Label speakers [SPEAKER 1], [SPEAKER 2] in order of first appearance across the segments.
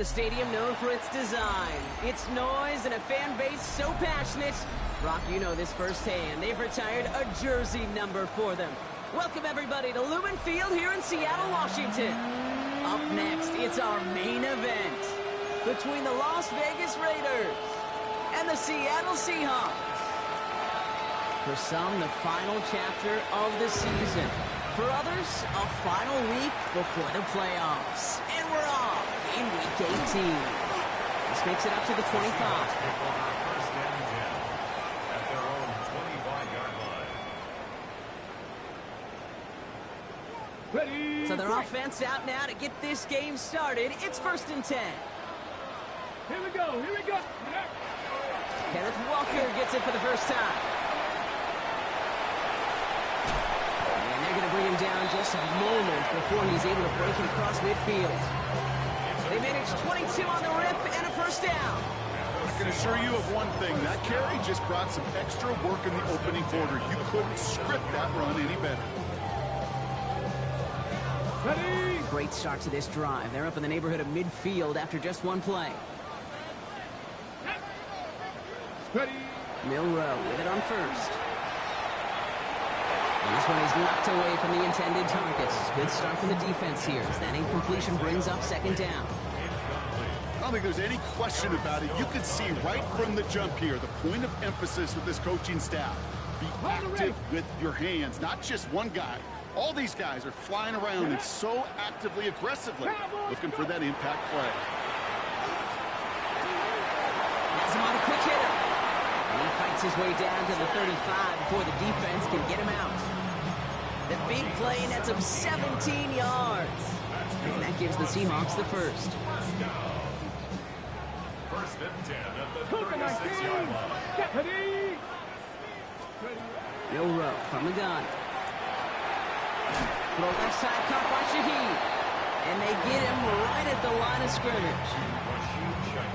[SPEAKER 1] The stadium known for its design, its noise, and a fan base so passionate. Brock, you know this firsthand. They've retired a jersey number for them. Welcome, everybody, to Lumen Field here in Seattle, Washington. Up next, it's our main event between the Las Vegas Raiders and the Seattle Seahawks. For some, the final chapter of the season. For others, a final week before the playoffs. And we're off in Week 18. This makes it up to the 25.
[SPEAKER 2] Ready.
[SPEAKER 1] So their offense out now to get this game started. It's 1st and 10.
[SPEAKER 2] Here we go, here we go.
[SPEAKER 1] Kenneth Walker gets it for the first time. And they're going to bring him down just a moment before he's able to break it across midfield. They managed 22 on the rip and a first down.
[SPEAKER 3] I can assure you of one thing. That carry just brought some extra work in the opening quarter. You couldn't script that run any better.
[SPEAKER 2] Ready.
[SPEAKER 1] Great start to this drive. They're up in the neighborhood of midfield after just one play.
[SPEAKER 2] Ready.
[SPEAKER 1] Milrow with it on first. And this one is knocked away from the intended targets. Good start from the defense here as that incompletion brings up 2nd down.
[SPEAKER 3] I don't think there's any question about it. You can see right from the jump here, the point of emphasis with this coaching staff. Be active with your hands, not just one guy. All these guys are flying around and so actively, aggressively looking for that impact play.
[SPEAKER 1] Has him on a quick hitter. And he fights his way down to the 35 before the defense can get him out. The big play nets him 17 yards. And that gives the Seahawks the first.
[SPEAKER 4] 1st and 10 at the 36-yard line.
[SPEAKER 2] Ready.
[SPEAKER 1] Milrow from the gun. Throw left side, caught by Shaheed. And they get him right at the line of scrimmage.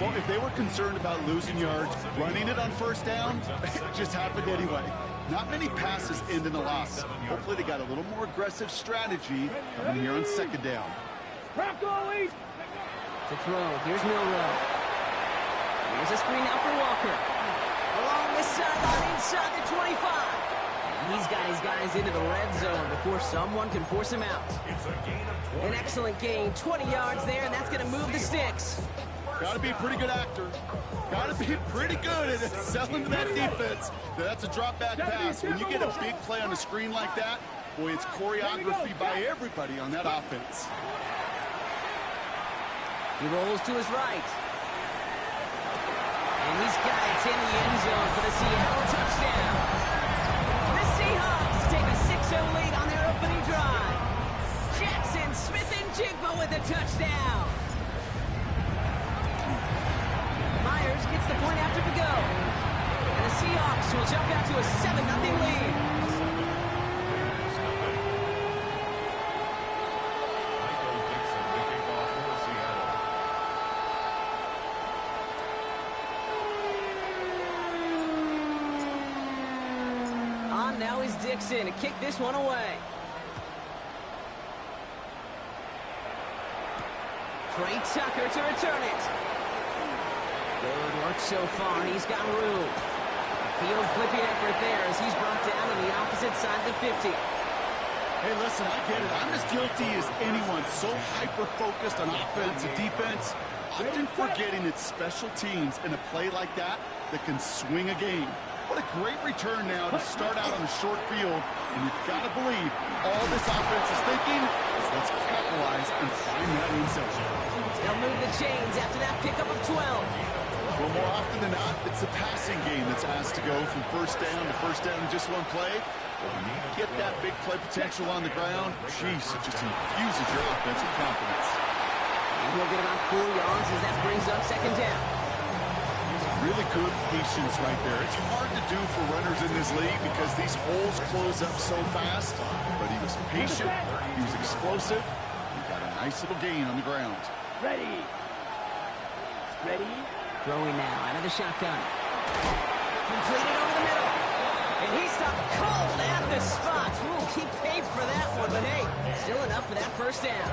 [SPEAKER 3] Well, if they were concerned about losing yards, running it on 1st down, it just happened anyway. Not many passes end in a loss. Hopefully they got a little more aggressive strategy coming here on 2nd down.
[SPEAKER 1] To throw, here's Milrow. Here's a screen now for Walker. Along this sideline inside the 25. He's got his guys into the red zone before someone can force him out. An excellent gain, 20 yards there, and that's going to move the sticks.
[SPEAKER 3] Got to be a pretty good actor. Got to be pretty good at selling to that defense. That's a drop back pass. When you get a big play on the screen like that, boy, it's choreography by everybody on that offense.
[SPEAKER 1] He rolls to his right. And he's got it in the end zone for the Seattle touchdown. The Seahawks take a 6-0 lead on their opening drive. Jackson, Smith, and Jigba with a touchdown. Myers gets the point after to go. And the Seahawks will jump out to a 7-0 lead. On now is Dixon to kick this one away. Trey Tucker to return it. Good work so far. He's got room. Field flipping effort there as he's brought down on the opposite side of the 50.
[SPEAKER 3] Hey, listen, I get it. I'm as guilty as anyone. So hyper-focused on offense and defense, often forgetting it's special teams in a play like that that can swing a game. What a great return now to start out on a short field. And you've got to believe all this offense is thinking is let's capitalize and find that end zone.
[SPEAKER 1] They'll move the chains after that pickup of 12.
[SPEAKER 3] Well, more often than not, it's the passing game that's asked to go from 1st down to 1st down in just one play. But when you get that big play potential on the ground, geez, it just infuses your offense with confidence.
[SPEAKER 1] And he'll get about 4 yards as that brings up 2nd down.
[SPEAKER 3] Really good patience right there. It's hard to do for runners in this league because these holes close up so fast. But he was patient, he was explosive, he got a nice little gain on the ground.
[SPEAKER 2] Ready. Ready.
[SPEAKER 1] Throwing now out of the shotgun. Completed over the middle. And he stopped cold at the spot. Ooh, he paid for that one, but hey, still enough for that first down.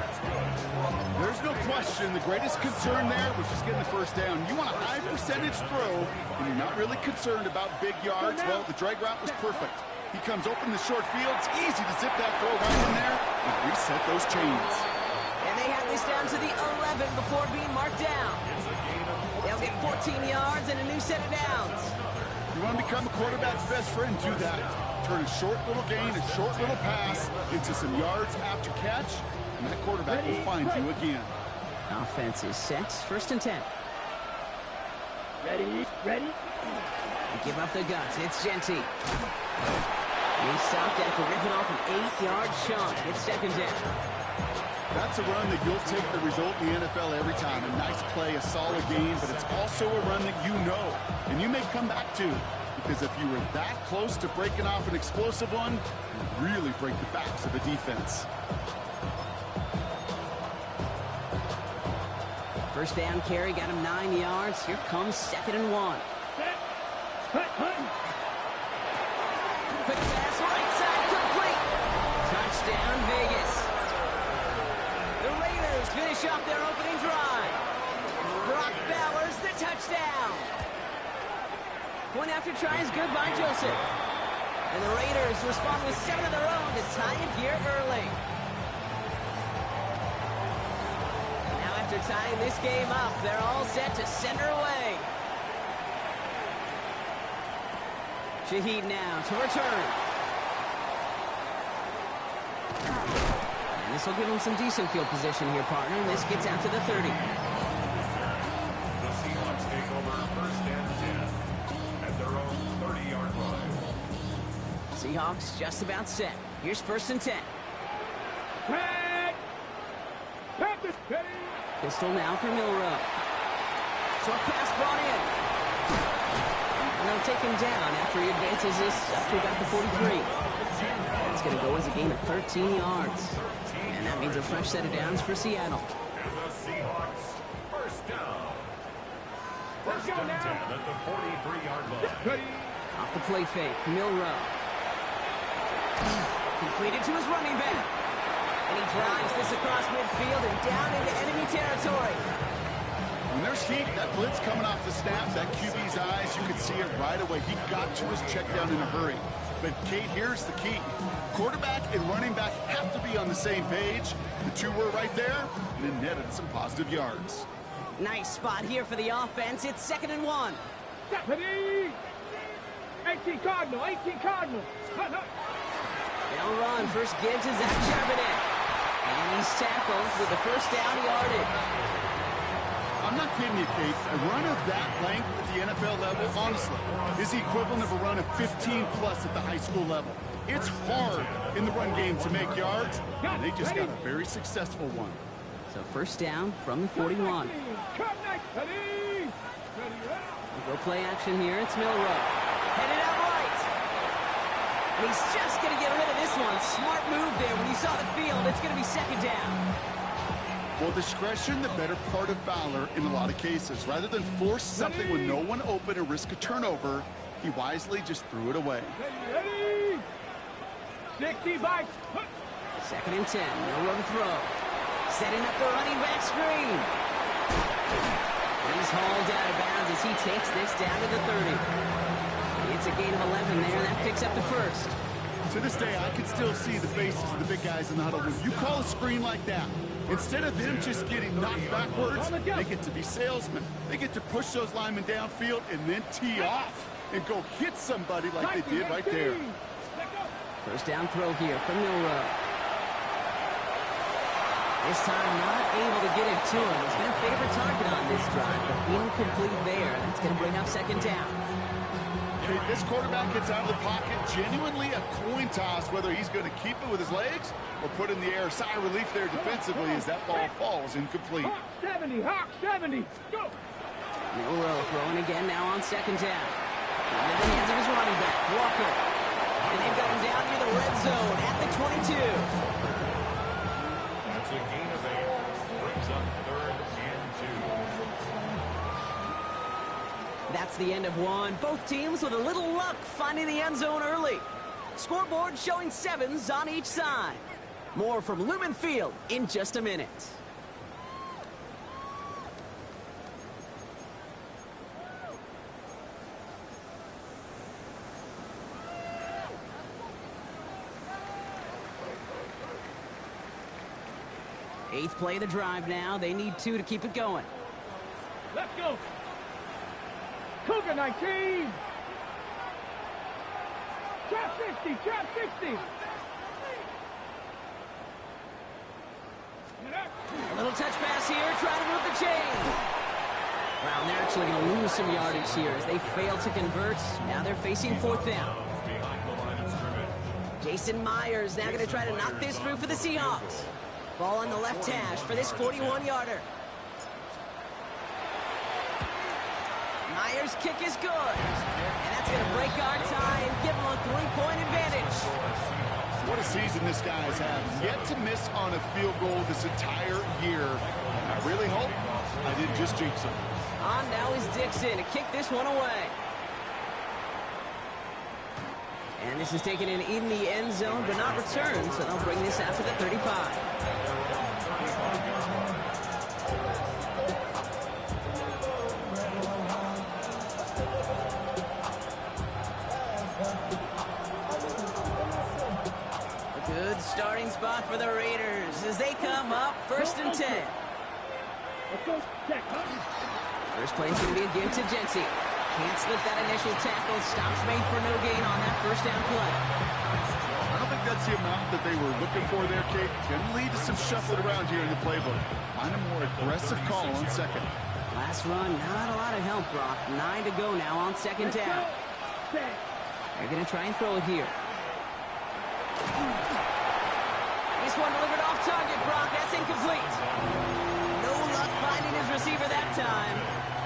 [SPEAKER 3] There's no question the greatest concern there was just getting the first down. You want a high percentage throw, and you're not really concerned about big yards. Well, the drag route was perfect. He comes open the short field. It's easy to zip that throw right in there and reset those chains.
[SPEAKER 1] And they have this down to the 11 before being marked down. They'll get 14 yards and a new set of downs.
[SPEAKER 3] You want to become a quarterback's best friend, do that. Turn a short little gain, a short little pass into some yards after catch, and that quarterback will find you again.
[SPEAKER 1] Offense is set. First and 10.
[SPEAKER 2] Ready? Ready?
[SPEAKER 1] They give up the guts. It's Genty. He stopped after ripping off an 8-yard chunk. It's second down.
[SPEAKER 3] That's a run that you'll take the result in the NFL every time. A nice play, a solid game, but it's also a run that you know, and you may come back to, because if you were that close to breaking off an explosive one, you really break the backs of the defense.
[SPEAKER 1] First down carry got him 9 yards. Here comes second and 1. Quick pass, right side, complete. Touchdown, Vegas. The Raiders finish off their opening drive. Brock Bowers, the touchdown. Point after try is good by Joseph. And the Raiders respond with 7 of their own to tie it here early. Now after tying this game up, they're all set to send her away. Shaheed now to return. And this will give him some decent field position here, partner. This gets out to the 30.
[SPEAKER 4] The Seahawks take over first and 10 at their own 30-yard line.
[SPEAKER 1] Seahawks just about set. Here's first and 10. Pistol now for Milrow. Short pass brought in. And they'll take him down after he advances this up to about the 43. That's going to go as a gain of 13 yards. And that means a fresh set of downs for Seattle.
[SPEAKER 4] And the Seahawks, first down. First and 10 at the 43-yard line.
[SPEAKER 1] Off the play fake, Milrow. Completed to his running back. And he drives this across midfield and down into enemy territory.
[SPEAKER 3] When there's heat, that blitz coming off the snap, that QB's eyes, you can see it right away. He got to his check down in a hurry. But, Kate, here's the key. Quarterback and running back have to be on the same page. The two were right there, and it netted some positive yards.
[SPEAKER 1] Nice spot here for the offense. It's second and 1.
[SPEAKER 2] 18 Cardinal, 18 Cardinal.
[SPEAKER 1] They'll run. First give to Zach Charbonnet. And he's tackled with the first down yardage.
[SPEAKER 3] I'm not kidding you, Kate. A run of that length at the NFL level, honestly, is the equivalent of a run of 15-plus at the high school level. It's hard in the run game to make yards, and they just got a very successful one.
[SPEAKER 1] So first down from the 41. We'll go play action here. It's Milrow. Headed out right. And he's just going to get rid of this one. Smart move there when he saw the field. It's going to be second down.
[SPEAKER 3] Well, discretion, the better part of valor in a lot of cases. Rather than force something with no one open and risk a turnover, he wisely just threw it away.
[SPEAKER 2] 60 bites.
[SPEAKER 1] Second and 10. Milrow to throw. Setting up the running back screen. He's hauled out of bounds as he takes this down to the 30. It's a gain of 11 there. That picks up the first.
[SPEAKER 3] To this day, I can still see the faces of the big guys in the huddle. When you call a screen like that, instead of them just getting knocked backwards, they get to be salesmen. They get to push those linemen downfield and then tee off and go hit somebody like they did right there.
[SPEAKER 1] First down throw here from Milrow. This time not able to get it to him. He's got a favorite target on this drive, but incomplete there. That's going to bring up second down.
[SPEAKER 3] Okay, this quarterback gets out of the pocket, genuinely a coin toss, whether he's going to keep it with his legs or put in the air. Sigh of relief there defensively as that ball falls incomplete.
[SPEAKER 2] Hawk 70, Hawk 70. Go.
[SPEAKER 1] Milrow throwing again now on second down. Into the hands of his running back, Walker. And they've got him down near the red zone at the 22.
[SPEAKER 4] That's a gain of 8. Brings up third and 2.
[SPEAKER 1] That's the end of one. Both teams with a little luck finding the end zone early. Scoreboard showing 7s on each side. More from Lumen Field in just a minute. Eighth play of the drive now. They need 2 to keep it going.
[SPEAKER 2] Let's go. Cougar 19. Trap 60. Trap 60.
[SPEAKER 1] A little touch pass here, trying to move the chain. Wow, and they're actually going to lose some yardage here as they fail to convert. Now they're facing 4th down. Jason Myers now going to try to knock this through for the Seahawks. Ball on the left hash for this 41-yarder. Myers' kick is good. And that's going to break our tie and give them a 3-point advantage.
[SPEAKER 3] What a season this guy's had. Yet to miss on a field goal this entire year. And I really hope I didn't just jinx him.
[SPEAKER 1] On now is Dixon to kick this one away. And this is taken in the end zone, but not returned, so they'll bring this out to the 35. Starting spot for the Raiders as they come up 1st and 10. First play is going to be a give to Jency. Can't slip that initial tackle. Stops made for no gain on that 1st down play.
[SPEAKER 3] I don't think that's the amount that they were looking for there, Kate. Can lead to some shuffling around here in the playbook. Find a more aggressive call on 2nd.
[SPEAKER 1] Last run, not a lot of help, Brock. 9 to go now on 2nd down. They're going to try and throw it here. This one delivered off target, Brock. That's incomplete. No luck finding his receiver that time.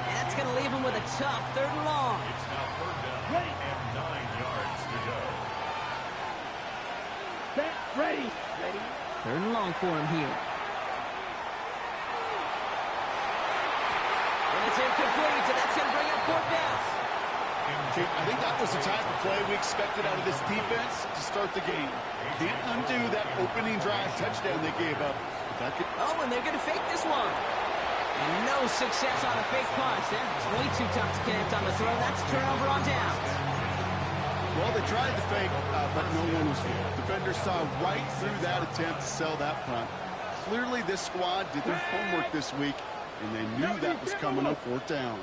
[SPEAKER 1] And that's going to leave him with a tough 3rd and long.
[SPEAKER 4] It's now 3rd down and 9 yards to go.
[SPEAKER 2] Set, ready.
[SPEAKER 1] 3rd and long for him here. And it's incomplete, so that's going to bring up 4th down.
[SPEAKER 3] I think that was the type of play we expected out of this defense to start the game. Can't undo that opening drive touchdown they gave up.
[SPEAKER 1] Oh, and they're going to fake this one. And no success on a fake punt. It's way too tough to connect on the throw. That's a turnover on downs.
[SPEAKER 3] Well, they tried the fake, but no one was fooled. Defenders saw right through that attempt to sell that punt. Clearly, this squad did their homework this week, and they knew that was coming on 4th down.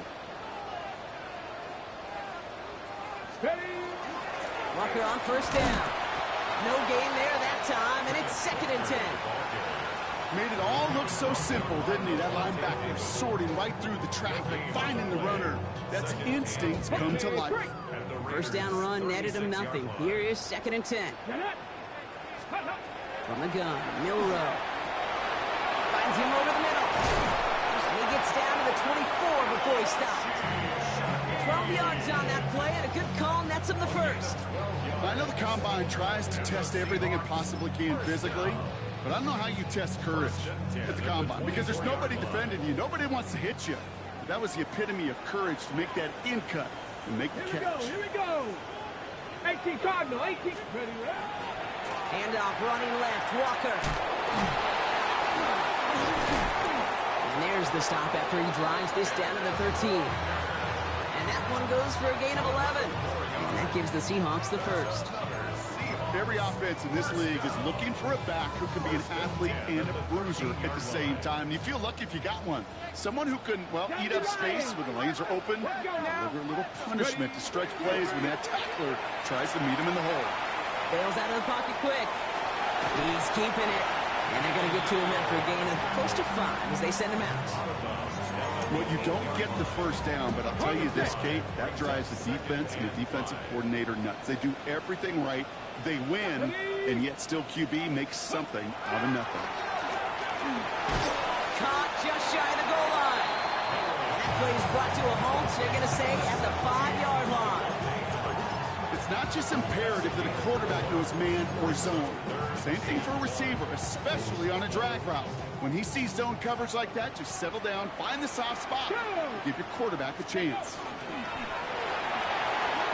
[SPEAKER 1] Walker on 1st down. No gain there that time, and it's 2nd and 10.
[SPEAKER 3] Made it all look so simple, didn't he? That linebacker sorting right through the traffic, finding the runner. That's instincts come to life.
[SPEAKER 1] 1st down run netted him nothing. Here is 2nd and 10. From the gun, Milrow. Finds him over the middle. And he gets down to the 24 before he stopped. 12 yards on that play, and a good call nets him the 1st.
[SPEAKER 3] I know the Combine tries to test everything it possibly can physically, but I don't know how you test courage at the Combine, because there's nobody defending you. Nobody wants to hit you. That was the epitome of courage to make that in cut and make the catch.
[SPEAKER 2] Here we go. 18 Cardinal, 18. Ready,
[SPEAKER 1] Handoff running left, Walker. And there's the stop after he drives this down to the 13. And that one goes for a gain of 11. And that gives the Seahawks the 1st.
[SPEAKER 3] Every offense in this league is looking for a back who can be an athlete and a bruiser at the same time. You feel lucky if you got one. Someone who can, well, eat up space when the lanes are open, deliver a little punishment to stretch plays when that tackler tries to meet him in the hole.
[SPEAKER 1] Bails out of the pocket quick. He's keeping it. And they're going to get to him after a gain of close to 5 as they send him out.
[SPEAKER 3] Well, you don't get the 1st down, but I'll tell you this, Kate, that drives the defense and the defensive coordinator nuts. They do everything right. They win, and yet still QB makes something out of nothing.
[SPEAKER 1] Caught just shy of the goal line. And that play is brought to a halt, so you're going to say at the 5-yard line.
[SPEAKER 3] It's not just imperative that a quarterback knows man or zone. Same thing for a receiver, especially on a drag route. When he sees zone coverage like that, just settle down, find the soft spot, give your quarterback a chance.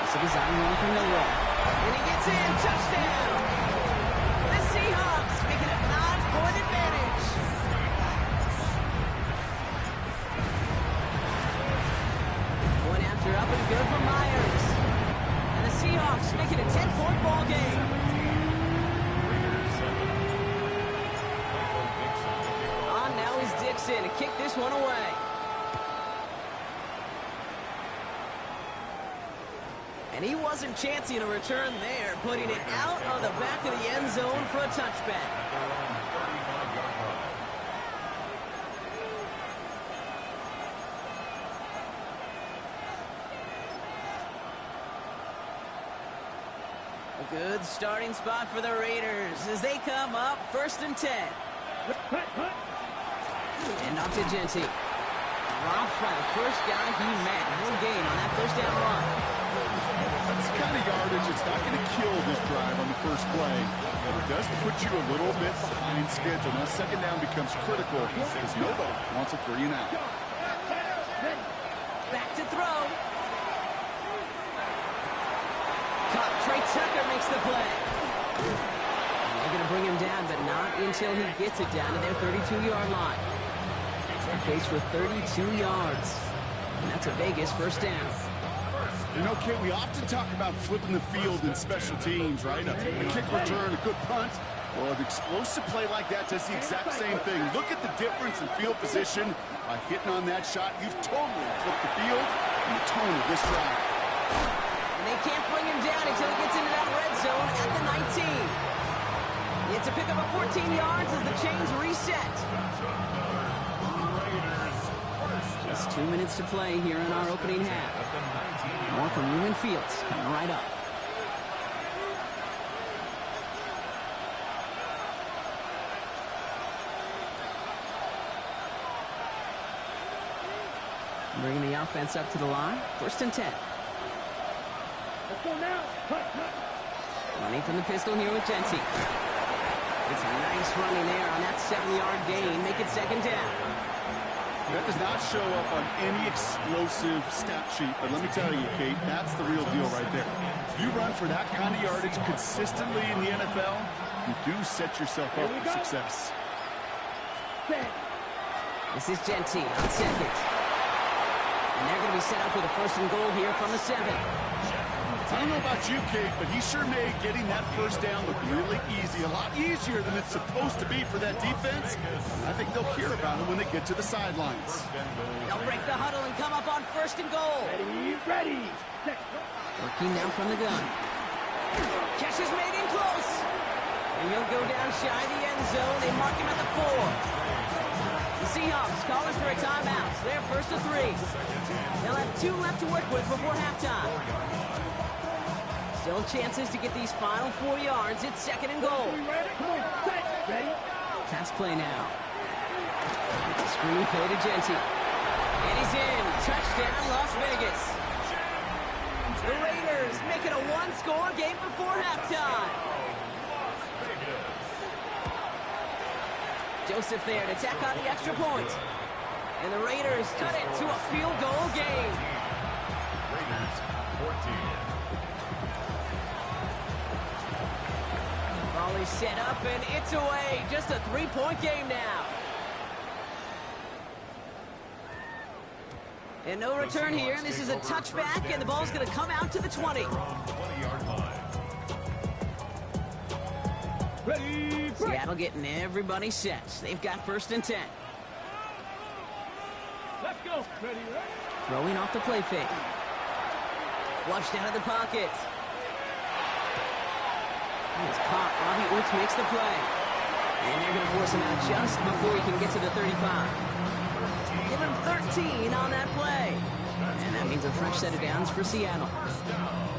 [SPEAKER 1] It's a design run from Miller. And he gets in, touchdown! The Seahawks making a 9-point advantage. One after up and good for Myers. And the Seahawks make it a 10-point ball game. On now is Dixon to kick this one away. And he wasn't chancing a return there, putting it out on the back of the end zone for a touchback. A good starting spot for the Raiders as they come up 1st and 10. And off to Genty. Dropped by the first guy he met. No gain on that first down run.
[SPEAKER 3] That's the kind of yardage it's not going to kill this drive on the first play, but it does put you a little bit behind schedule. Now second down becomes critical because nobody wants a 3 and out.
[SPEAKER 1] Back to throw. Trey Tucker makes the play. They're going to bring him down, but not until he gets it down to their 32-yard line. Pace for 32 yards. And that's a Vegas first down.
[SPEAKER 3] You know, Kate, we often talk about flipping the field in special teams, right? A kick return, a good punt. Well, an explosive play like that does the exact same thing. Look at the difference in field position. By hitting on that shot, you've totally flipped the field and the tone of this drive.
[SPEAKER 1] And they can't bring him down until he gets into that red zone at the 19. It's a pickup of 14 yards as the chains reset. Just 2 minutes to play here in our opening half. More from Newman Fields coming right up. Bringing the offense up to the line. 1st and 10.
[SPEAKER 2] Let's go now.
[SPEAKER 1] Running from the pistol here with Genty. It's a nice running there on that 7-yard gain. Make it 2nd down.
[SPEAKER 3] That does not show up on any explosive stat sheet, but let me tell you, Kate, that's the real deal right there. You run for that kind of yardage consistently in the NFL, you do set yourself up for success.
[SPEAKER 1] This is Genty on 2nd. And they're going to be set up with a 1st and goal here from the 7.
[SPEAKER 3] I don't know about you, Kate, but he sure made getting that first down look really easy. A lot easier than it's supposed to be for that defense. I think they'll hear about it when they get to the sidelines.
[SPEAKER 1] They'll break the huddle and come up on 1st and goal.
[SPEAKER 2] Ready.
[SPEAKER 1] Working now from the gun. Catch is made in close. And he'll go down shy of the end zone. They mark him at the 4. The Seahawks calling for a timeout. They're 1st and 3. They'll have 2 left to work with before halftime. Still chances to get these final 4 yards. It's 2nd and goal. Pass play now. Screen play to Genty. And he's in. Touchdown, Las Vegas. The Raiders make it a 1-score game before halftime. Joseph there to tack on the extra point. And the Raiders cut it to a field goal game.
[SPEAKER 4] Raiders 14.
[SPEAKER 1] Volley set up and it's away. Just a 3-point game now. And no return here. This is a touchback and the ball's going to come out to the 20.
[SPEAKER 4] 20-yard line.
[SPEAKER 2] Ready.
[SPEAKER 1] Seattle getting everybody set. They've got 1st and 10.
[SPEAKER 2] Let's go. Ready.
[SPEAKER 1] Throwing off the play fake. Flushed out of the pocket. It's caught. Robbie Oots makes the play. And they're going to force him out just before he can get to the 35. Give him 13 on that play. And that means a fresh set of downs for Seattle.
[SPEAKER 4] First down.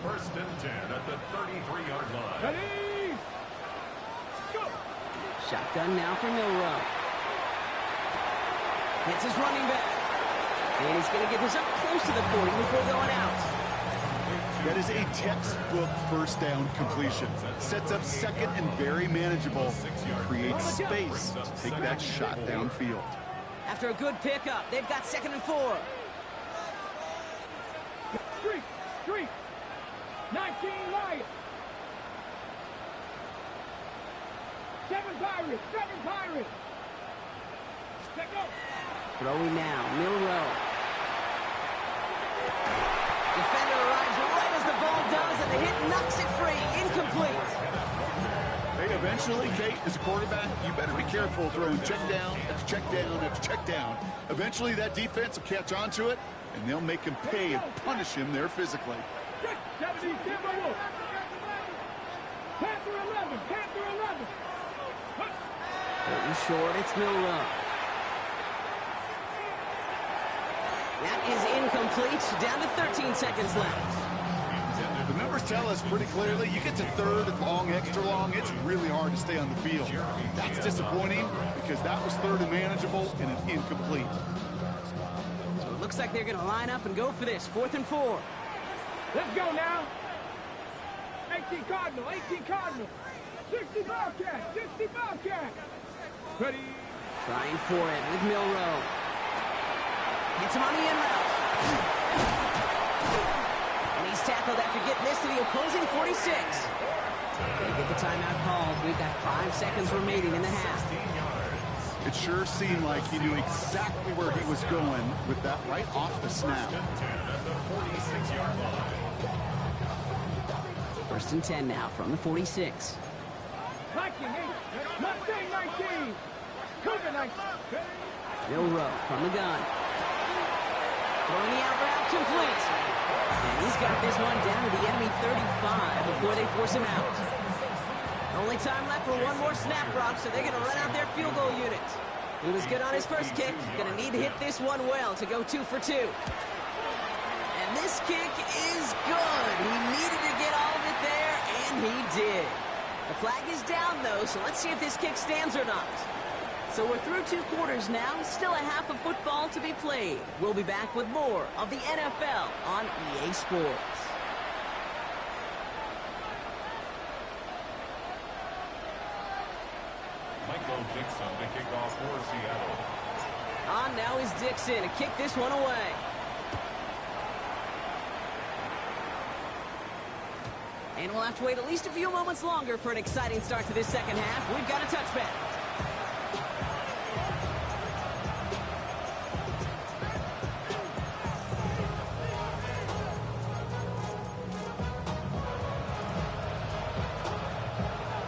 [SPEAKER 4] 1st and 10 at the 33-yard line.
[SPEAKER 2] Ready. Go.
[SPEAKER 1] Shotgun now for Milrow. Hits his running back. And he's going to get this up close to the 40 before going out.
[SPEAKER 3] That is a textbook first down completion. Sets up second and very manageable. Creates space to take that shot downfield.
[SPEAKER 1] After a good pickup, they've got 2nd and 4.
[SPEAKER 2] Streak. 19 Lions. 7 Pirates. Let go.
[SPEAKER 1] Throwing now, Milrow. Defender arrives right as the ball does, and the hit knocks it free. Incomplete.
[SPEAKER 3] Hey, eventually, Kate, as a quarterback, you better be careful throwing check down after check down after check down. Eventually, that defense will catch on to it, and they'll make him pay and punish him there physically.
[SPEAKER 2] 70, Panther 11.
[SPEAKER 1] Third short, it's Milrow. That is incomplete. Down to 13 seconds left.
[SPEAKER 3] The numbers tell us pretty clearly, you get to third and long, extra long, it's really hard to stay on the field. That's disappointing because that was third and manageable and an incomplete.
[SPEAKER 1] So it looks like they're going to line up and go for this. 4th and 4.
[SPEAKER 2] Let's go now. 18 Cardinal. 60 Bobcat. Ready.
[SPEAKER 1] Trying for it with Milrow. Hits him on the in route. And he's tackled after getting this to the opposing 46. They get the timeout called. We've got 5 seconds remaining in the half.
[SPEAKER 3] It sure seemed like he knew exactly where he was going with that right off the snap.
[SPEAKER 1] 1st and 10 now from the 46.
[SPEAKER 2] Mustang 19. Cougar 19.
[SPEAKER 1] Milrow from the gun. Throwing the out route complete. And he's got this one down to the enemy 35 before they force him out. Only time left for one more snap, Brock, so they're going to run out their field goal unit. He was good on his first kick. Going to need to hit this one well to go 2 for 2. And this kick is good. He needed to get all of it there, and he did. The flag is down, though, so let's see if this kick stands or not. So we're through 2 quarters now. Still a half of football to be played. We'll be back with more of the NFL on EA Sports.
[SPEAKER 4] Michael Dixon to kick off for Seattle.
[SPEAKER 1] On now is Dixon to kick this one away. And we'll have to wait at least a few moments longer for an exciting start to this second half. We've got a touchback.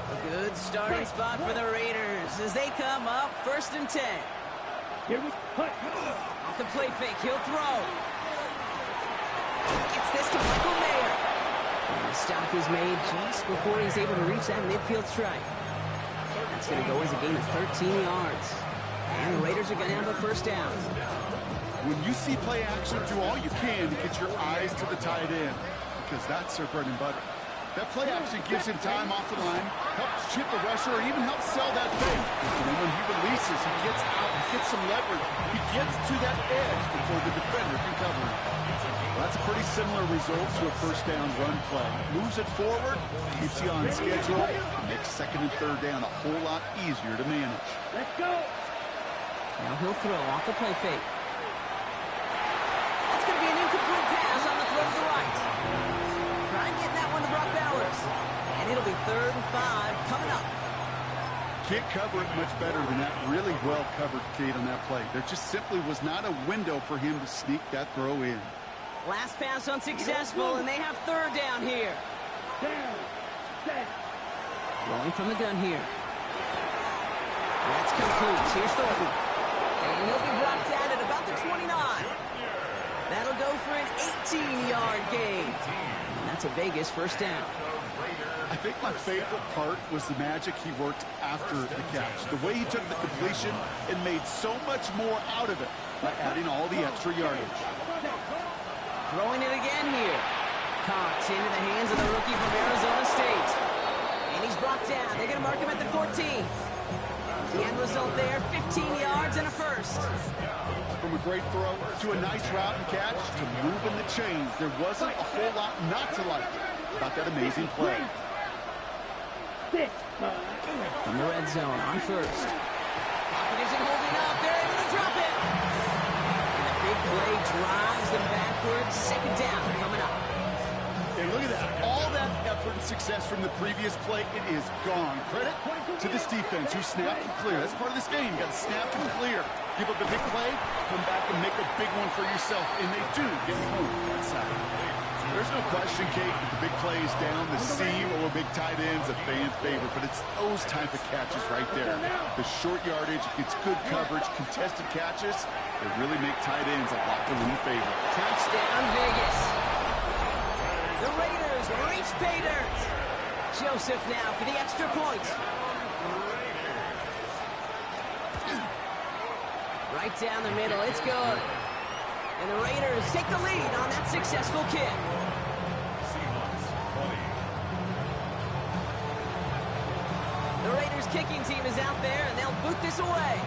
[SPEAKER 1] A good starting spot for the Raiders as they come up 1st and 10.
[SPEAKER 2] Here we go.
[SPEAKER 1] Off the play fake, he'll throw. Gets this to Michael Mayer. And the stop is made just before he's able to reach that midfield strike. That's going to go as a gain of 13 yards. And the Raiders are going to have a first down.
[SPEAKER 3] When you see play action, do all you can to get your eyes to the tight end because that's their bread and butter. That play action gives him time off the line, helps chip a rusher, or even helps sell that fake. And then when he releases, he gets out, he gets some leverage. He gets to that edge before the defender can cover him. That's a pretty similar result to a first down run play. Moves it forward, keeps you on schedule, and makes 2nd and 3rd down a whole lot easier to manage.
[SPEAKER 2] Let's go.
[SPEAKER 1] Now he'll throw off the play fake. That's going to be an incomplete pass on the throw to the right. Try and get that one to Brock Bowers. And it'll be 3rd and 5 coming up.
[SPEAKER 3] Can't cover it much better than that. Really well covered, Kate, on that play. There just simply was not a window for him to sneak that throw in.
[SPEAKER 1] Last pass unsuccessful, and they have 3rd down here.
[SPEAKER 2] Down. Set.
[SPEAKER 1] Rolling from the gun here. That's complete. Here's Thornton. And he'll be brought down at about the 29. That'll go for an 18-yard gain. And that's a Vegas first down.
[SPEAKER 3] I think my favorite part was the magic he worked after the catch. The way he took the completion and made so much more out of it by adding all the extra yardage.
[SPEAKER 1] Throwing it again here. Caught into the hands of the rookie from Arizona State. And he's brought down. They're going to mark him at the 14. The end result there, 15 yards and a first.
[SPEAKER 3] From a great throw to a nice route and catch to moving the chains, there wasn't a whole lot not to like about that amazing play.
[SPEAKER 1] From the red zone on first. Pocket isn't holding up. They're able to drop it. And the big play drives them backwards. Second down coming up.
[SPEAKER 3] And look at that. All that effort and success from the previous play, it is gone. Credit to this defense who snapped and clear. That's part of this game. You got to snap and clear. Give up a big play, come back and make a big one for yourself. And they do get home that side. There's no question, Kate, that the big plays down the seam or big tight ends a fan favorite, but it's those type of catches right there. The short yardage, gets good coverage, contested catches, they really make tight ends a locker room favorite.
[SPEAKER 1] Touchdown, Vegas. The Raiders reach pay dirt. Joseph now for the extra point. Right down the middle, it's good. And the Raiders take the lead on that successful kick. The Raiders kicking team is out there, and they'll boot this away.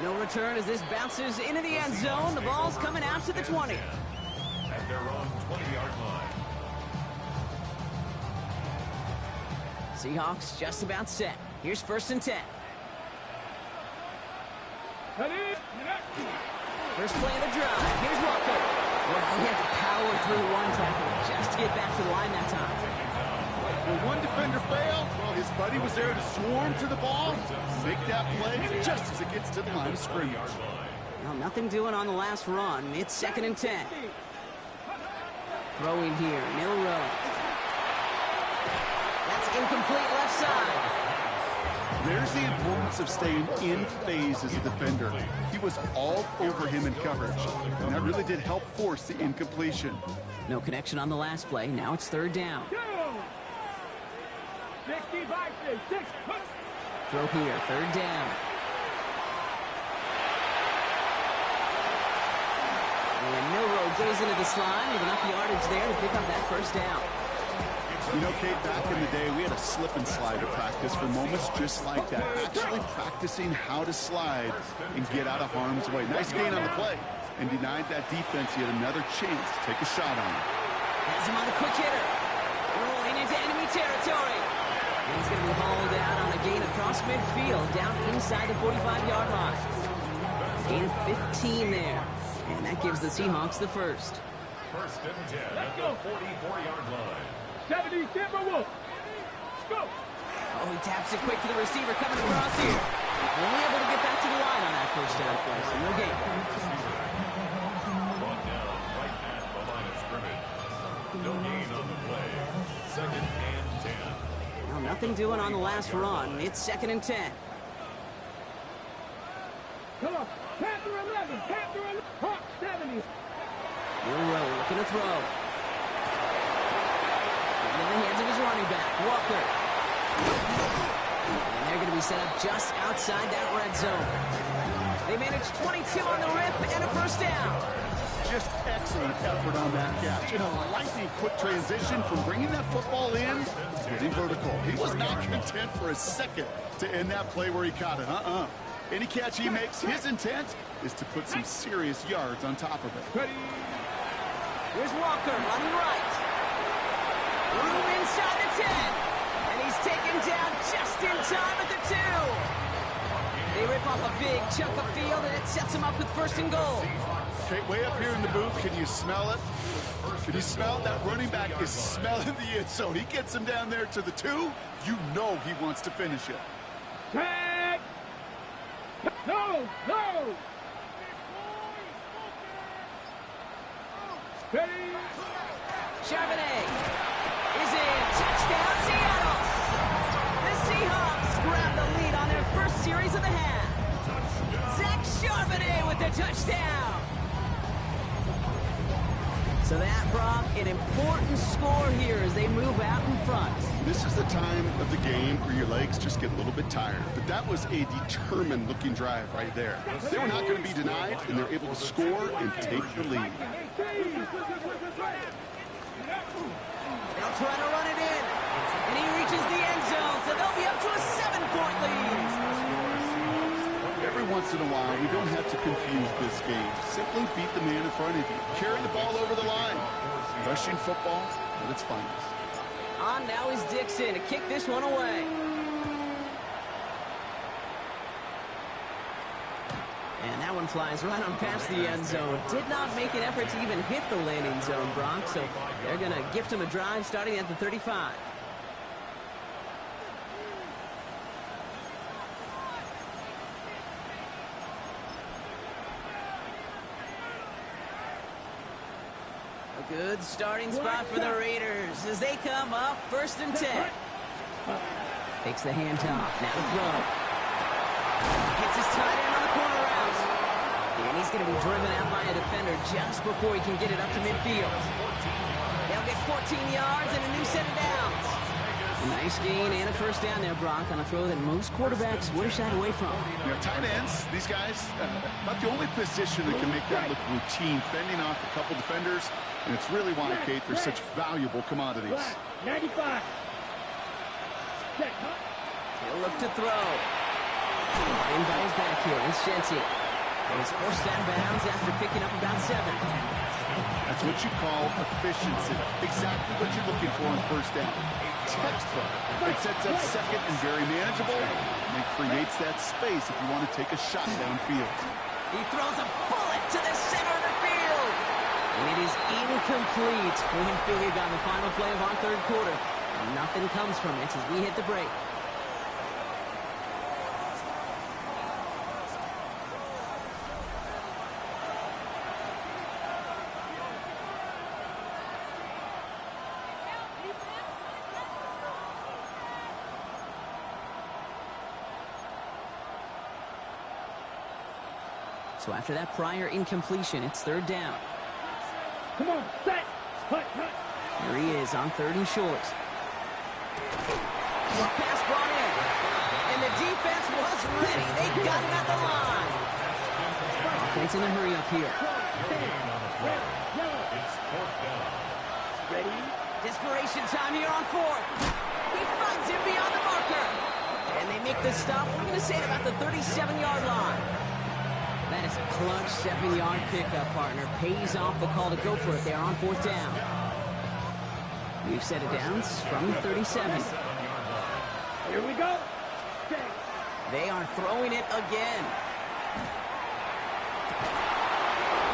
[SPEAKER 1] No return as this bounces into the end zone. The ball's coming out to the 20.
[SPEAKER 4] At their own 20-yard line.
[SPEAKER 1] Seahawks just about set. Here's 1st and 10. First play of the drive. Here's Walker. Well, he had to power through one tackle just to get back to the line that time.
[SPEAKER 3] When one defender failed, well, his buddy was there to swarm to the ball, make that play just as it gets to the line of scrimmage.
[SPEAKER 1] Well, nothing doing on the last run. It's 2nd and 10. Throwing here, Milrow. That's incomplete left side.
[SPEAKER 3] There's the importance of staying in phase as a defender. He was all over him in coverage, and that really did help force the incompletion.
[SPEAKER 1] No connection on the last play. Now it's 3rd down.
[SPEAKER 2] 65, 6.
[SPEAKER 1] Throw here, 3rd down. And Milrow goes into the slide with enough yardage there to pick up that 1st down.
[SPEAKER 3] You know, Kate, back in the day, we had a slip and slide to practice for moments just like that. Actually practicing how to slide and get out of harm's way. Nice gain on the play. And denied that defense yet another chance to take a shot on him.
[SPEAKER 1] Has him on the quick hitter. Rolling into enemy territory. And he's going to be hauled out on a gain across midfield down inside the 45-yard line. Gain of 15 there. And that gives the Seahawks the first.
[SPEAKER 4] 1st and 10 at the 44-yard line.
[SPEAKER 2] 70 Timberwolves. Let's go.
[SPEAKER 1] Oh, he taps it quick to the receiver coming across here. Only able to get back to the line on that 1st down play, so no gain.
[SPEAKER 4] Brought down right at the line of scrimmage. No gain on the play. 2nd and 10.
[SPEAKER 1] Well, nothing doing on the last run. It's 2nd and 10.
[SPEAKER 2] Come on. Panther 11. Panther 11. Hawk 70.
[SPEAKER 1] Milrow looking to throw. In the hands of his running back, Walker. And they're going to be set up just outside that red zone. They managed 22 on the rip and a 1st down.
[SPEAKER 3] Just excellent effort on that catch. In a lightning quick transition from bringing that football in to getting vertical. He was not content for a second to end that play where he caught it. Any catch he makes, his intent is to put some serious yards on top of it.
[SPEAKER 1] Here's Walker running right. Room inside the 10. And he's taken down just in time at the 2. They rip off a big chunk of field, and it sets him up with 1st and goal.
[SPEAKER 3] Okay, way up here in the booth, can you smell it? Can you smell it? That running back is smelling the end zone. He gets him down there to the 2. You know he wants to finish it.
[SPEAKER 2] Tag. No. Ready.
[SPEAKER 1] Charbonnet is in. Touchdown, Seattle. The Seahawks grab the lead on their 1st series of the half. Zach Charbonnet with the touchdown. So that, Brock, an important score here as they move out in front.
[SPEAKER 3] This is the time of the game where your legs just get a little bit tired. But that was a determined-looking drive right there. They were not going to be denied, and they're able to score and take the lead.
[SPEAKER 1] They'll try to run it in. And he reaches the end zone, so they'll be up to a 7-point lead.
[SPEAKER 3] Every once in a while, we don't have to confuse this game. Simply beat the man in front of you. Carry the ball over the line. Rushing football at its finest.
[SPEAKER 1] On now is Dixon to kick this one away. And that one flies right on past the end zone. Did not make an effort to even hit the landing zone, Brock. So they're going to gift him a drive starting at the 35. A good starting spot for the Raiders as they come up 1st and 10. Takes the handoff. Now to throw. Gets his tight end on the corner route. And he's going to be driven out by a defender just before he can get it up to midfield. They'll get 14 yards and a new set of downs. A nice gain and a 1st down there, Brock, on a throw that most quarterbacks would have shied away from.
[SPEAKER 3] You know, tight ends, these guys, about the only position that can make that look routine, fending off a couple defenders. And it's really why, Kate, they're such valuable commodities.
[SPEAKER 2] 95.
[SPEAKER 1] He'll look to throw. In by his back here, it's Shenty. And he's forced out of bounds after picking up about 7.
[SPEAKER 3] That's what you call efficiency. Exactly what you're looking for on 1st down. Textbook. It sets up 2nd and very manageable. And it creates that space if you want to take a shot downfield.
[SPEAKER 1] He throws a bullet to the center of the field. And it is incomplete. One field on the final play of our 3rd quarter. And nothing comes from it as we hit the break. So after that prior incompletion, it's 3rd down.
[SPEAKER 2] Come on, set. Hut.
[SPEAKER 1] There he is on 3rd and short. Pass brought in. And the defense was ready. They got him at the line. Offense in a hurry up here.
[SPEAKER 2] Ready?
[SPEAKER 1] Desperation time here on 4th. He finds him beyond the marker. And they make the stop, we're going to say, at about the 37-yard line. That is a clutch 7-yard pickup, partner. Pays off the call to go for it there on 4th down. We've set it downs from the 37.
[SPEAKER 2] Here we go.
[SPEAKER 1] They are throwing it again.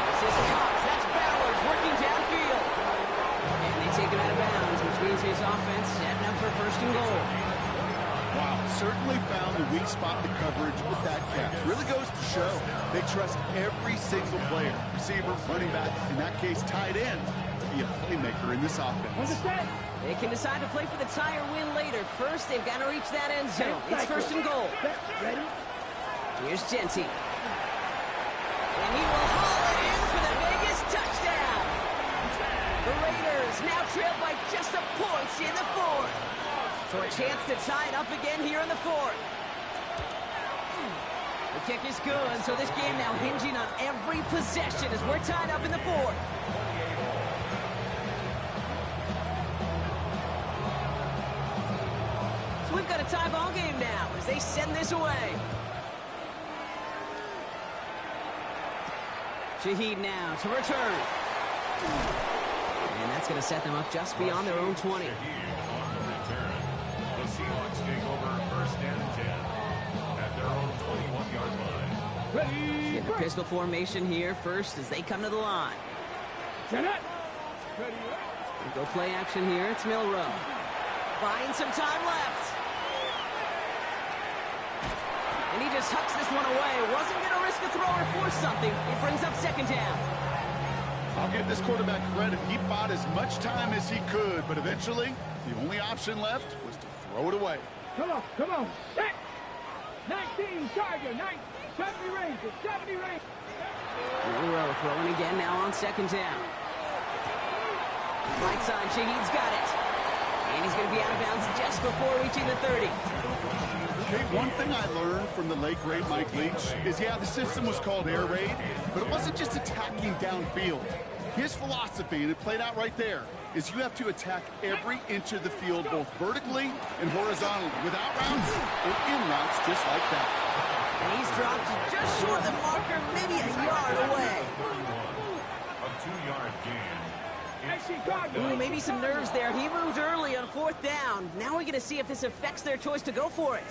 [SPEAKER 1] This is Cox. That's Bowers working downfield. And they take him out of bounds, which means his offense setting up for 1st and goal.
[SPEAKER 3] Wow, certainly found the weak spot in the coverage with that catch. Really goes to show they trust every single player, receiver, running back, in that case tight end, to be a playmaker in this offense.
[SPEAKER 1] They can decide to play for the tie or win later. First, they've got to reach that end zone. It's 1st and goal.
[SPEAKER 2] Ready?
[SPEAKER 1] Here's Genty. And he will haul it in for the biggest touchdown. The Raiders now trail by just a point in the 4th. So a chance to tie it up again here in the 4th. The kick is good, so this game now hinging on every possession as we're tied up in the 4th. So we've got a tie ball game now as they send this away. Shaheed now to return. And that's going to set them up just beyond their own 20.
[SPEAKER 4] The Seahawks take over 1st and 10 at their own 21-yard line.
[SPEAKER 2] Ready?
[SPEAKER 1] In the pistol formation here first as they come to the line.
[SPEAKER 2] Set up.
[SPEAKER 1] We go play action here. It's Milrow. Buying some time left. And he just hucks this one away. Wasn't going to risk a throw or force something. It brings up 2nd down.
[SPEAKER 3] I'll give this quarterback credit. He bought as much time as he could, but eventually, the only option left was to throw it away.
[SPEAKER 2] Come on. Set. 19 Charger, 70 Ranger, 70 Ranger.
[SPEAKER 1] Milrow throwing again now on 2nd down. Right side, Shaheed's got it. And he's going to be out of bounds just before reaching the 30.
[SPEAKER 3] Okay, one thing I learned from the late great Mike Leach is, yeah, the system was called air raid, but it wasn't just attacking downfield. His philosophy, and it played out right there, is you have to attack every inch of the field, both vertically and horizontally, without routes or in routes, just like that.
[SPEAKER 1] And he's dropped just short of the marker, maybe a yard away.
[SPEAKER 4] A 2-yard gain.
[SPEAKER 1] Ooh, maybe some nerves there. He moved early on 4th down. Now we're going to see if this affects their choice to go for it.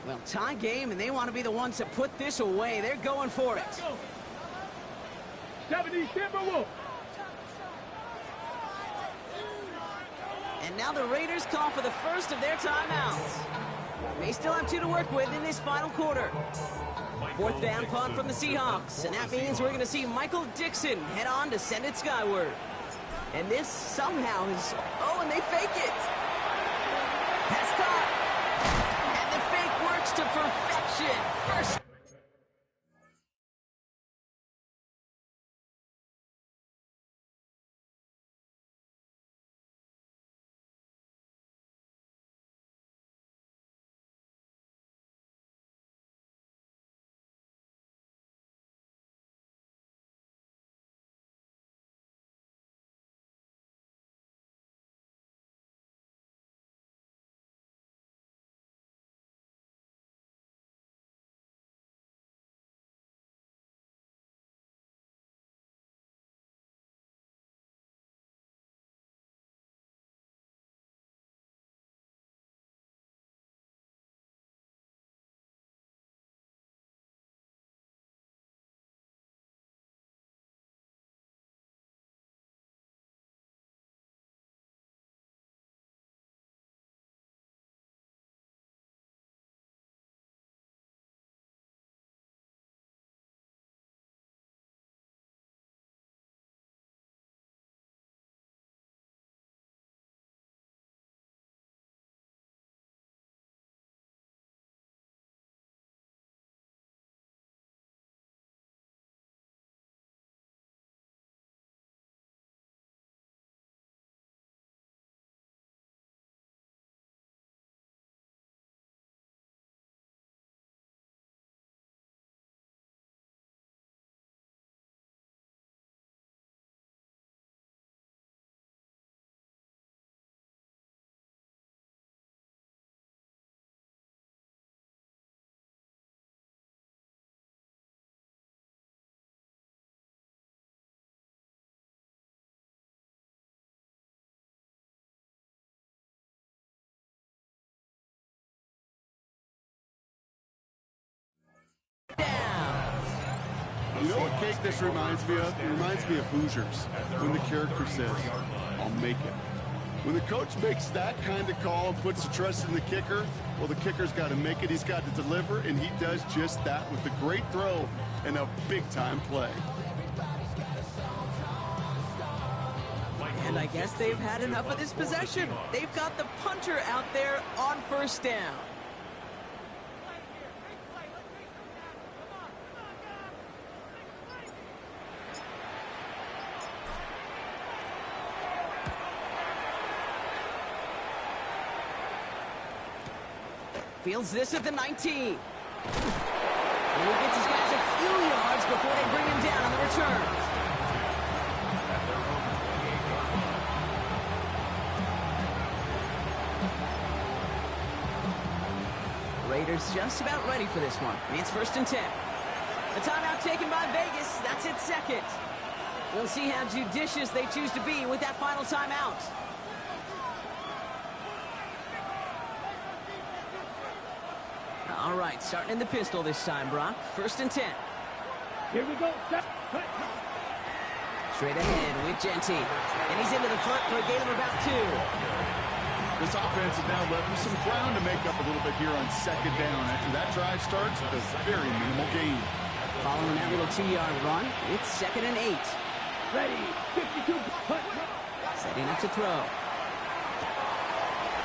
[SPEAKER 1] Well, tie game, and they want to be the ones to put this away. They're going for it.
[SPEAKER 2] 70 Timberwolves.
[SPEAKER 1] And now the Raiders call for the first of their timeouts. They still have 2 to work with in this final quarter. 4th down punt from the Seahawks, and that means we're going to see Michael Dixon head on to send it skyward. And this somehow is... Oh, and they fake it. Pass caught. And the fake works to perfection. First
[SPEAKER 3] You know what cake this reminds me of? It reminds me of Hoosiers, when the character says, I'll make it. When the coach makes that kind of call and puts the trust in the kicker, well, the kicker's got to make it, he's got to deliver, and he does just that with a great throw and a big-time play.
[SPEAKER 1] And I guess they've had enough of this possession. They've got the punter out there on first down. Fields this at the 19. And he gets his guys a few yards before they bring him down on the return. Raiders just about ready for this one. It's 1st and 10. The timeout taken by Vegas. That's its second. We'll see how judicious they choose to be with that final timeout. All right, starting in the pistol this time, Brock. 1st and 10.
[SPEAKER 2] Here we go.
[SPEAKER 1] Straight ahead with Genty. And he's into the front for a gain of about 2.
[SPEAKER 3] This offense is now left with some ground to make up a little bit here on 2nd down. After that drive starts with a very minimal gain.
[SPEAKER 1] Following that little 2-yard run, it's 2nd and 8.
[SPEAKER 2] Ready. 52.
[SPEAKER 1] Setting up to throw.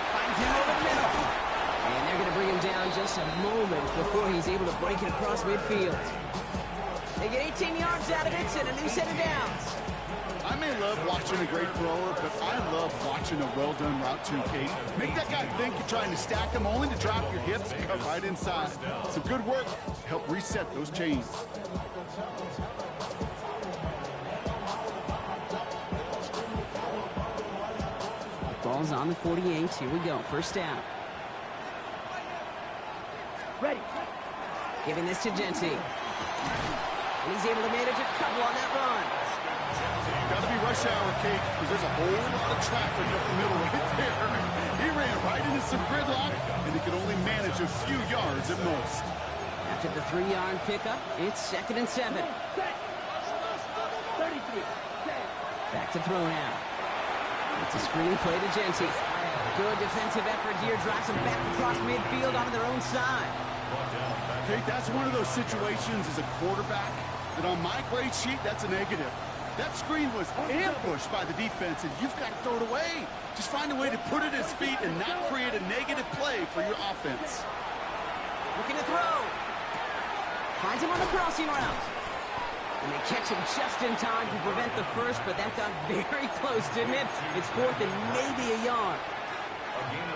[SPEAKER 1] Finds him over the middle. And they're going to bring him down just a moment before he's able to break it across midfield. They get 18 yards out of it and a new set of downs.
[SPEAKER 3] I may love watching a great thrower, but I love watching a well-done route to Kate. Make that guy think you're trying to stack him only to drop your hips and cut right inside. Some good work to help reset those chains.
[SPEAKER 1] Ball's on the 48. Here we go. 1st down.
[SPEAKER 2] Ready.
[SPEAKER 1] Giving this to Genty. And he's able to manage a couple on that run.
[SPEAKER 3] Got to be rush hour, Kate, because there's a whole lot of traffic up the middle right there. He ran right into some gridlock, and he could only manage a few yards at most.
[SPEAKER 1] After the 3-yard pickup, it's 2nd and 7.
[SPEAKER 2] 33.
[SPEAKER 1] Back to throw now. It's a screen play to Genty. Good defensive effort here. Drives them back across midfield onto their own side.
[SPEAKER 3] Kate, that's one of those situations as a quarterback that on my grade sheet, that's a negative. That screen was ambushed by the defense, and you've got to throw it away. Just find a way to put it at his feet and not create a negative play for your offense.
[SPEAKER 1] Looking to throw. Finds him on the crossing route. And they catch him just in time to prevent the first, but that got very close, didn't it? It's 4th and maybe a yard.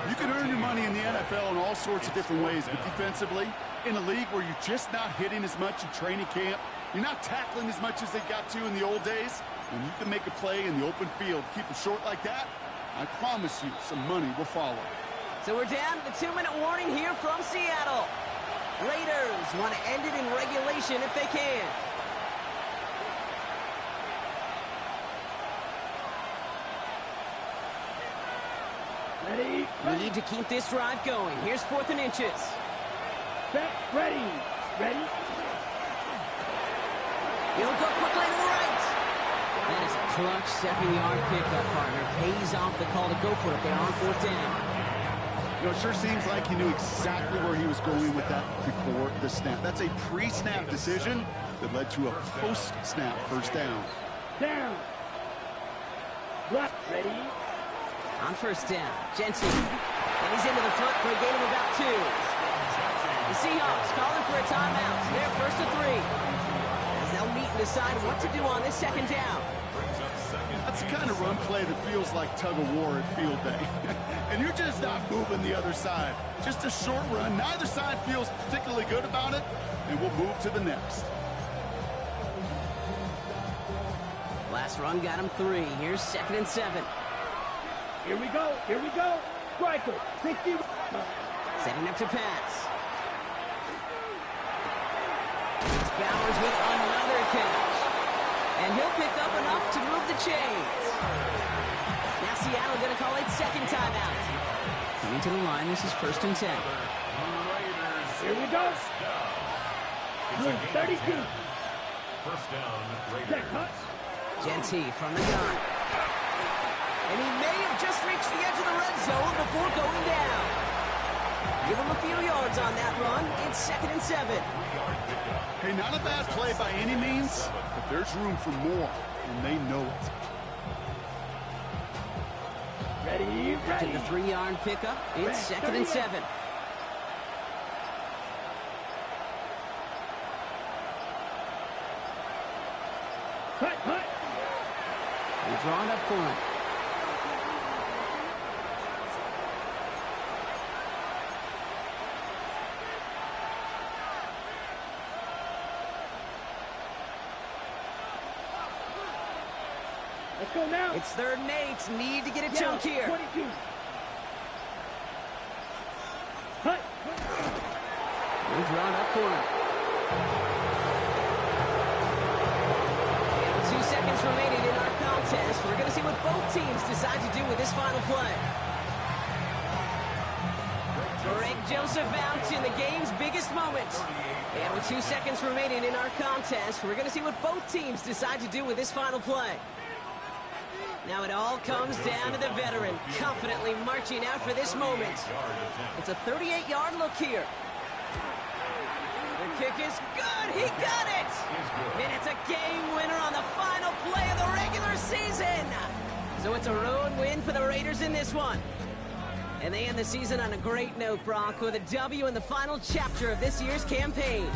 [SPEAKER 3] You can earn your money in the NFL in all sorts of different ways, but defensively, in a league where you're just not hitting as much in training camp, you're not tackling as much as they got to in the old days, when you can make a play in the open field, keep it short like that, I promise you some money will follow.
[SPEAKER 1] So we're down to the 2-minute warning here from Seattle. Raiders want to end it in regulation if they can.
[SPEAKER 2] Ready.
[SPEAKER 1] We need to keep this drive going. Here's 4th and inches.
[SPEAKER 2] Set. Ready. Ready.
[SPEAKER 1] He'll go quickly to the right. That is a clutch 2nd-yard pickup, partner. Pays off the call to go for it there on 4th down.
[SPEAKER 3] You know, it sure seems like he knew exactly where he was going with that before the snap. That's a pre-snap decision that led to a post-snap 1st down.
[SPEAKER 2] Down. Left. Ready.
[SPEAKER 1] On 1st down, Genty. And he's into the front for a gain of about 2. The Seahawks calling for a timeout. They're 1st and 3. As they'll meet and decide what to do on this 2nd down.
[SPEAKER 3] That's the kind of run play that feels like tug-of-war at field day. And you're just not moving the other side. Just a short run. Neither side feels particularly good about it, and we'll move to the next.
[SPEAKER 1] Last run got him 3. Here's 2nd and 7.
[SPEAKER 2] Here we go. Here we go. Striker. 60.
[SPEAKER 1] Setting up to pass. It's Bowers with another catch. And he'll pick up enough to move the chains. Now Seattle going to call it 2nd timeout. Coming to the line, this is 1st and 10.
[SPEAKER 2] Here we go. 32.
[SPEAKER 4] First down, Raiders.
[SPEAKER 2] Check, hut.
[SPEAKER 1] Genty from the gun. And he may have just reached the edge of the red zone before going down. Give him a few yards on that run. It's 2nd and 7.
[SPEAKER 3] Hey, not a bad play by any means, but there's room for more, and they know it.
[SPEAKER 2] Ready,
[SPEAKER 1] To
[SPEAKER 2] ready.
[SPEAKER 1] the 3-yard pickup. It's 2nd and 7.
[SPEAKER 2] Hut, hut.
[SPEAKER 1] They draw it up for him.
[SPEAKER 2] Let's go now.
[SPEAKER 1] It's 3rd and 8. Need to get a
[SPEAKER 2] Down,
[SPEAKER 1] chunk here.
[SPEAKER 2] 22. Hut.
[SPEAKER 1] They draw it up for him. And with 2 seconds remaining in our contest, we're going to see what both teams decide to do with this final play. Greg Joseph out in the game's biggest moment. And with 2 seconds remaining in our contest, we're going to see what both teams decide to do with this final play. Now it all comes down to the veteran, confidently marching out for this moment. It's a 38-yard look here. The kick is good. He got it. And it's a game winner on the final play of the regular season. So it's a road win for the Raiders in this one. And they end the season on a great note, Brock, with a W in the final chapter of this year's campaign.